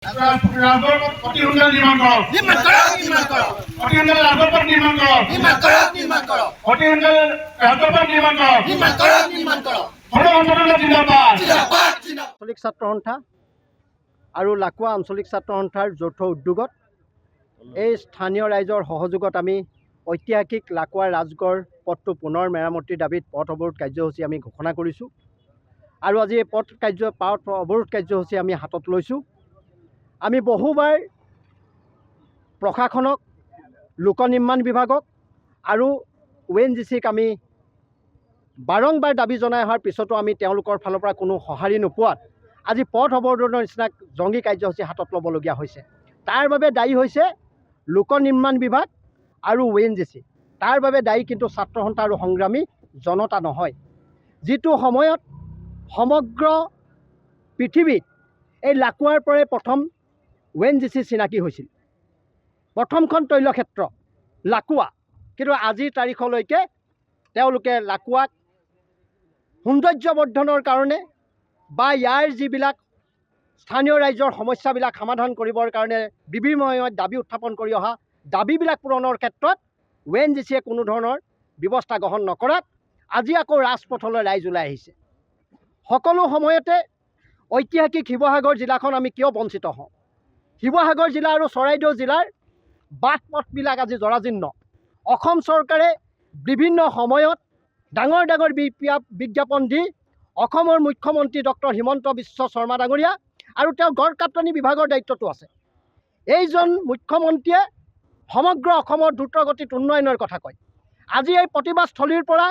অতি সোনকালে নিৰ্মাণ কৰক অতি সোনকালে ৰাজপথ নিৰ্মাণ কৰক অতি সোনকালে ৰাজপথ নিৰ্মাণ কৰক আঞ্চলিক ছাত্ৰ সন্থা আৰু লাকুৱা আঞ্চলিক ছাত্ৰ সন্থাৰ যৌথ উদ্যোগত এই স্থানীয় ৰাইজৰ সহযোগত আমি ঐতিহাসিক লাকুৱা ৰাজগড় পথটো পুনৰ মেৰামতিৰ দাবীত পথ অৱৰোধ কাৰ্যসূচী আমি ঘোষণা কৰিছোঁ আৰু আজি এই পথ অৱৰোধ কাৰ্যসূচী আমি হাতত লৈছোঁ। আমি বহুবাৰ প্ৰশাসনক, লোক নিৰ্মাণ বিভাগক আৰু ONGCক আমি বাৰংবাৰ দাবী জনাই অহাৰ পিছতো আমি তেওঁলোকৰ ফালৰ পৰা কোনো সঁহাৰি নোপোৱাত আজি পথ অৱৰোধৰ নিচিনা জংগী কাৰ্যসূচী হাতত ল'বলগীয়া হৈছে। তাৰ বাবে দায়ী হৈছে লোক নিৰ্মাণ বিভাগ আৰু ONGC। তাৰ বাবে দায়ী কিন্তু ছাত্ৰ সন্থা আৰু সংগ্ৰামী জনতা নহয়। যিটো সময়ত সমগ্ৰ পৃথিৱীত এই লাকুৱাৰ পৰাই প্ৰথম ONGC চিনাকি হৈছিল, প্ৰথমখন তৈলক্ষেত্ৰ লাকুৱা, কিন্তু আজিৰ তাৰিখলৈকে তেওঁলোকে লাকুৱাক সৌন্দৰ্য বৰ্ধনৰ কাৰণে বা ইয়াৰ যিবিলাক স্থানীয় ৰাইজৰ সমস্যাবিলাক সমাধান কৰিবৰ কাৰণে বিভিন্ন সময়ত দাবী উত্থাপন কৰি অহা দাবীবিলাক পূৰণৰ ক্ষেত্ৰত ONGCয়ে কোনো ধৰণৰ ব্যৱস্থা গ্ৰহণ নকৰাত আজি আকৌ ৰাজপথলৈ ৰাইজ ওলাই আহিছে। সকলো সময়তে ঐতিহাসিক শিৱসাগৰ জিলাখন আমি কিয় বঞ্চিত হওঁ? শিৱসাগৰ জিলা আৰু চৰাইদেউ জিলাৰ বাট পথবিলাক আজি জৰাজীৰ্ণ। অসম চৰকাৰে বিভিন্ন সময়ত ডাঙৰ ডাঙৰ বিজ্ঞাপন দি অসমৰ মুখ্যমন্ত্ৰী ডক্টৰ হিমন্ত বিশ্ব শৰ্মা ডাঙৰীয়া আৰু তেওঁ গড়কাপ্তানি বিভাগৰ দায়িত্বটো আছে। এইজন মুখ্যমন্ত্ৰীয়ে সমগ্ৰ অসমৰ দ্ৰুতগতিত উন্নয়নৰ কথা কয়। আজি এই প্ৰতিবাদস্থলীৰ পৰা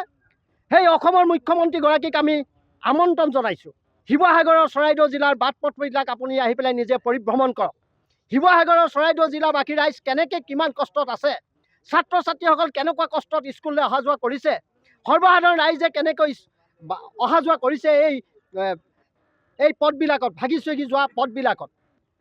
সেই অসমৰ মুখ্যমন্ত্ৰীগৰাকীক আমি আমন্ত্ৰণ জনাইছোঁ, শিৱসাগৰৰ চৰাইদেউ জিলাৰ বাট পথবিলাক আপুনি আহি পেলাই নিজে পৰিভ্ৰমণ কৰক। শিৱসাগৰৰ চৰাইদেউ জিলাবাসী ৰাইজ কেনেকৈ কিমান কষ্টত আছে, ছাত্ৰ ছাত্ৰীসকল কেনেকুৱা কষ্টত স্কুললৈ অহা যোৱা কৰিছে, সৰ্বসাধাৰণ ৰাইজে কেনেকৈ অহা যোৱা কৰিছে এই পথবিলাকত, ভাগি চুগি যোৱা পথবিলাকত।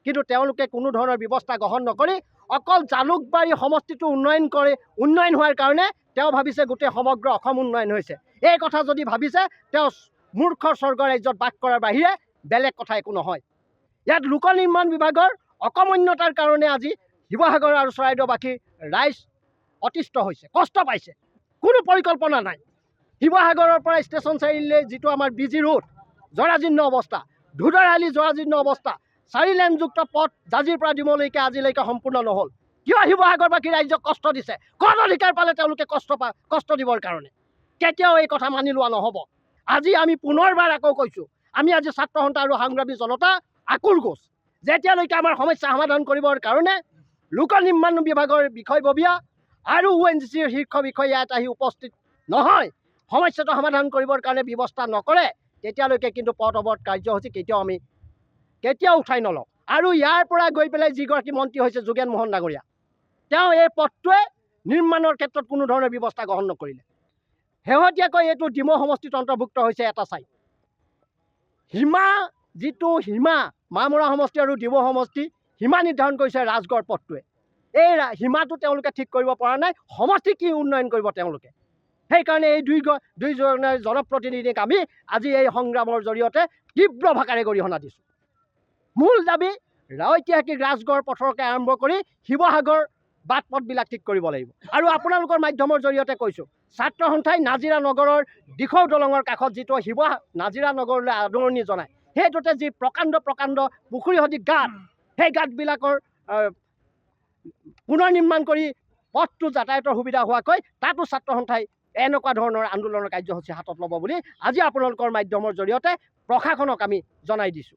কিন্তু তেওঁলোকে কোনো ধৰণৰ ব্যৱস্থা গ্ৰহণ নকৰি অকল জালুকবাৰী সমষ্টিটো উন্নয়ন হোৱাৰ কাৰণে তেওঁ ভাবিছে গোটেই সমগ্ৰ অসম উন্নয়ন হৈছে। এই কথা যদি ভাবিছে তেওঁ মূৰ্খৰ স্বৰ্গ ৰাজ্যত বাস কৰাৰ বাহিৰে বেলেগ কথা একো নহয়। ইয়াত লোক নিৰ্মাণ বিভাগৰ অকমন্যতাৰ কাৰণে আজি শিৱসাগৰ আৰু চৰাইদেউবাসীৰ ৰাইজ অতিষ্ঠ হৈছে, কষ্ট পাইছে, কোনো পৰিকল্পনা নাই। শিৱসাগৰৰ পৰা ষ্টেচন চাৰিআলিলৈ যিটো আমাৰ BG ৰোড জৰাজীৰ্ণ অৱস্থা, ধুদৰালি জৰাজীৰ্ণ অৱস্থা, 4 লেনযুক্ত পথ জাজিৰ পৰা ডিমলৈকে আজিলৈকে সম্পূৰ্ণ নহ'ল। কিয় শিৱসাগৰবাসী ৰাইজক কষ্ট দিছে? ক'ত অধিকাৰ পালে তেওঁলোকে কষ্ট দিবৰ কাৰণে? কেতিয়াও এই কথা মানি লোৱা নহ'ব। আজি আমি পুনৰবাৰ আকৌ কৈছোঁ, আমি আজি ছাত্ৰ সন্থা আৰু সংগ্ৰামী জনতা আকুল গোচ। যেতিয়ালৈকে আমাৰ সমস্যা সমাধান কৰিবৰ কাৰণে লোক নিৰ্মাণ বিভাগৰ বিষয়ববীয়া আৰু ONGCৰ শীৰ্ষ বিষয়া ইয়াত আহি উপস্থিত নহয়, সমস্যাটো সমাধান কৰিবৰ কাৰণে ব্যৱস্থা নকৰে, তেতিয়ালৈকে কিন্তু পথ অৱৰোধ কাৰ্যসূচী কেতিয়াও উঠাই নলওঁ। আৰু ইয়াৰ পৰা গৈ পেলাই যিগৰাকী মন্ত্ৰী হৈছে যোগেন মোহন ডাঙৰীয়া, তেওঁ এই পথটোৱে নিৰ্মাণৰ ক্ষেত্ৰত কোনো ধৰণৰ ব্যৱস্থা গ্ৰহণ নকৰিলে। শেহতীয়াকৈ এইটো ডিমৌ সমষ্টিত অন্তৰ্ভুক্ত হৈছে এটা ছাইট। সীমা মামৰা সমষ্টি আৰু ডিমৌ সমষ্টি সীমা নিৰ্ধাৰণ কৰিছে ৰাজগড় পথটোৱে। এই সীমাটো তেওঁলোকে ঠিক কৰিব পৰা নাই, সমষ্টি কি উন্নয়ন কৰিব তেওঁলোকে? সেইকাৰণে এই দুইজনৰ জনপ্ৰতিনিধিক আমি আজি এই সংগ্ৰামৰ জৰিয়তে তীব্ৰ ভাষাৰে গৰিহণা দিছোঁ। মূল দাবী ঐতিহাসিক ৰাজগড় পথৰকে আৰম্ভ কৰি শিৱসাগৰ বাট পথবিলাক ঠিক কৰিব লাগিব। আৰু আপোনালোকৰ মাধ্যমৰ জৰিয়তে কৈছোঁ, ছাত্ৰ সন্থাই নাজিৰা নগৰৰ দিখৌ দলঙৰ কাষত যিটো নাজিৰা নগৰলৈ আদৰণি জনায়, সেইটোতে যি প্ৰকাণ্ড পুখুৰী সদৃশ গাঁত, সেই গাঁতবিলাকৰ পুনৰ নিৰ্মাণ কৰি পথটো যাতায়াতৰ সুবিধা হোৱাকৈ তাতো ছাত্ৰ সন্থাই এনেকুৱা ধৰণৰ আন্দোলনৰ কাৰ্যসূচী হাতত ল'ব বুলি আজি আপোনালোকৰ মাধ্যমৰ জৰিয়তে প্ৰশাসনক আমি জনাই দিছোঁ।